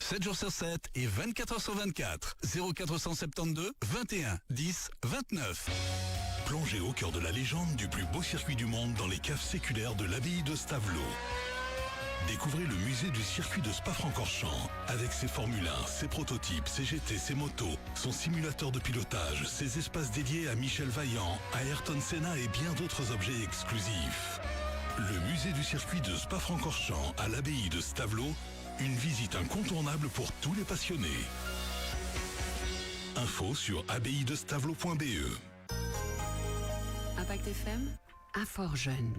7 jours sur 7 et 24 heures sur 24. 0472 21 10 29. Plongez au cœur de la légende du plus beau circuit du monde dans les caves séculaires de l'abbaye de Stavelot. Découvrez le musée du circuit de Spa-Francorchamps avec ses Formule 1, ses prototypes, ses GT, ses motos, son simulateur de pilotage, ses espaces dédiés à Michel Vaillant, à Ayrton Senna et bien d'autres objets exclusifs. Le musée du circuit de Spa-Francorchamps à l'abbaye de Stavelot, une visite incontournable pour tous les passionnés. Info sur abbaye-de-stavelot.be. Impact FM, à Fort-Jeune.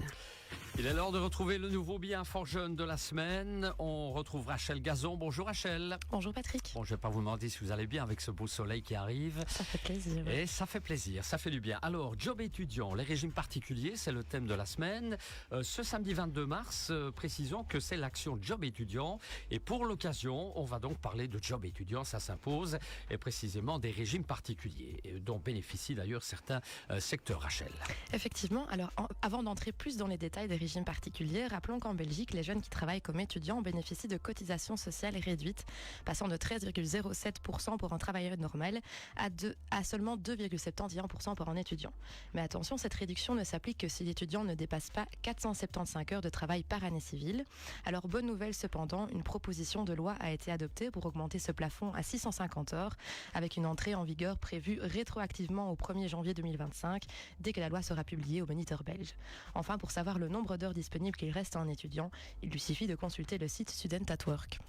Il est l'heure de retrouver le nouveau bien fort jeune de la semaine. On retrouve Rachel Gazon. Bonjour Rachel. Bonjour Patrick. Bon, je ne vais pas vous demander si vous allez bien avec ce beau soleil qui arrive. Ça fait plaisir. Et ça fait plaisir, ça fait du bien. Alors, job étudiant, les régimes particuliers, c'est le thème de la semaine. Ce samedi 22 mars, précisons que c'est l'action job étudiant. Et pour l'occasion, on va donc parler de job étudiant, ça s'impose, et précisément des régimes particuliers, dont bénéficient d'ailleurs certains secteurs, Rachel. Effectivement, alors avant d'entrer plus dans les détails des régimes particuliers, rappelons qu'en Belgique, les jeunes qui travaillent comme étudiants bénéficient de cotisations sociales réduites, passant de 13,07% pour un travailleur normal à seulement 2,71% pour un étudiant. Mais attention, cette réduction ne s'applique que si l'étudiant ne dépasse pas 475 heures de travail par année civile. Alors, bonne nouvelle cependant, une proposition de loi a été adoptée pour augmenter ce plafond à 650 heures, avec une entrée en vigueur prévue rétroactivement au 1er janvier 2025, dès que la loi sera publiée au Moniteur belge. Enfin, pour savoir le nombre d'heures disponibles qu'il reste à un étudiant, il lui suffit de consulter le site Student at Work.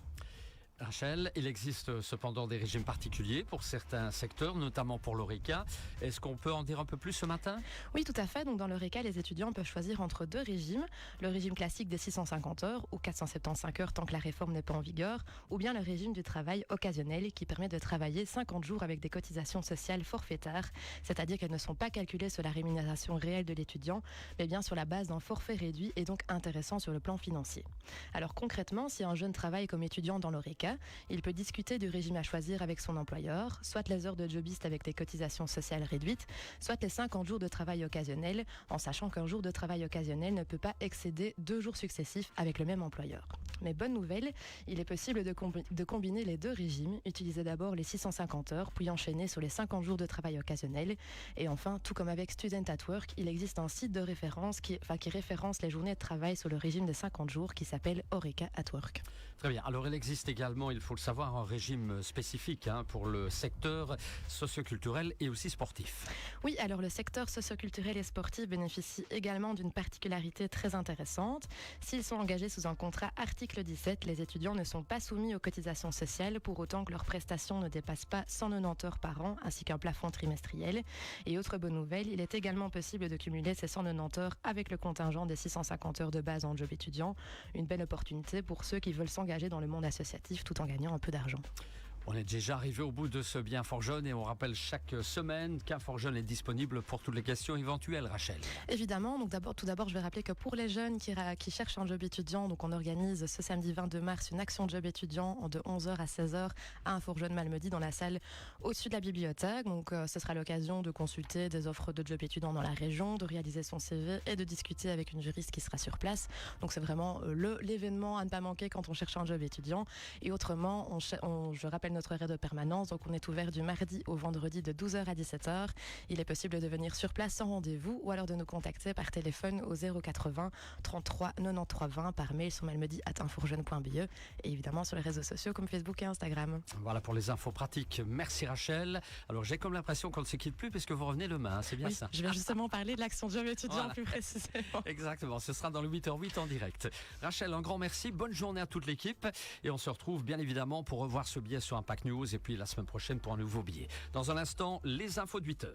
Rachel, il existe cependant des régimes particuliers pour certains secteurs, notamment pour l'ORECA. Est-ce qu'on peut en dire un peu plus ce matin ? Oui, tout à fait. Donc, dans l'ORECA, les étudiants peuvent choisir entre deux régimes. Le régime classique des 650 heures ou 475 heures tant que la réforme n'est pas en vigueur, ou bien le régime du travail occasionnel qui permet de travailler 50 jours avec des cotisations sociales forfaitaires, c'est-à-dire qu'elles ne sont pas calculées sur la rémunération réelle de l'étudiant, mais bien sur la base d'un forfait réduit et donc intéressant sur le plan financier. Alors concrètement, si un jeune travaille comme étudiant dans l'ORECA, il peut discuter du régime à choisir avec son employeur, soit les heures de jobiste avec des cotisations sociales réduites, soit les 50 jours de travail occasionnel, en sachant qu'un jour de travail occasionnel ne peut pas excéder 2 jours successifs avec le même employeur. Mais bonne nouvelle, il est possible de combiner les deux régimes, utiliser d'abord les 650 heures, puis enchaîner sur les 50 jours de travail occasionnel. Et enfin, tout comme avec Student at Work, il existe un site de référence qui référence les journées de travail sur le régime de 50 jours qui s'appelle Horeca at Work. Très bien. Alors, il existe également, il faut le savoir, un régime spécifique pour le secteur socioculturel et aussi sportif. Oui, alors le secteur socioculturel et sportif bénéficie également d'une particularité très intéressante. S'ils sont engagés sous un contrat article 17, les étudiants ne sont pas soumis aux cotisations sociales pour autant que leurs prestations ne dépassent pas 190 heures par an, ainsi qu'un plafond trimestriel. Et autre bonne nouvelle, il est également possible de cumuler ces 190 heures avec le contingent des 650 heures de base en job étudiant. Une belle opportunité pour ceux qui veulent s'engager dans le monde associatif tout en gagnant un peu d'argent. On est déjà arrivé au bout de ce bien fort jeune et on rappelle chaque semaine qu'un fort jeune est disponible pour toutes les questions éventuelles, Rachel. Évidemment, donc tout d'abord, je vais rappeler que pour les jeunes qui cherchent un job étudiant, donc on organise ce samedi 22 mars une action job étudiant de 11h à 16h à un fort jeune Malmedy dans la salle au-dessus de la bibliothèque. Donc ce sera l'occasion de consulter des offres de job étudiant dans la région, de réaliser son CV et de discuter avec une juriste qui sera sur place. Donc c'est vraiment l'événement à ne pas manquer quand on cherche un job étudiant. Et autrement, je rappelle notre horaire de permanence. Donc on est ouvert du mardi au vendredi de 12h à 17h. Il est possible de venir sur place sans rendez-vous ou alors de nous contacter par téléphone au 080 33 93 20, par mail sur malmedy@inforjeune.be et évidemment sur les réseaux sociaux comme Facebook et Instagram. Voilà pour les infos pratiques. Merci Rachel. Alors j'ai comme l'impression qu'on ne se quitte plus puisque vous revenez demain, c'est bien oui, ça? Je vais justement parler de l'action job étudiant voilà. Plus précisément. Exactement, ce sera dans le 8h08 en direct. Rachel, un grand merci, bonne journée à toute l'équipe et on se retrouve bien évidemment pour revoir ce billet sur Impact News et puis la semaine prochaine pour un nouveau billet. Dans un instant, les infos de 8h.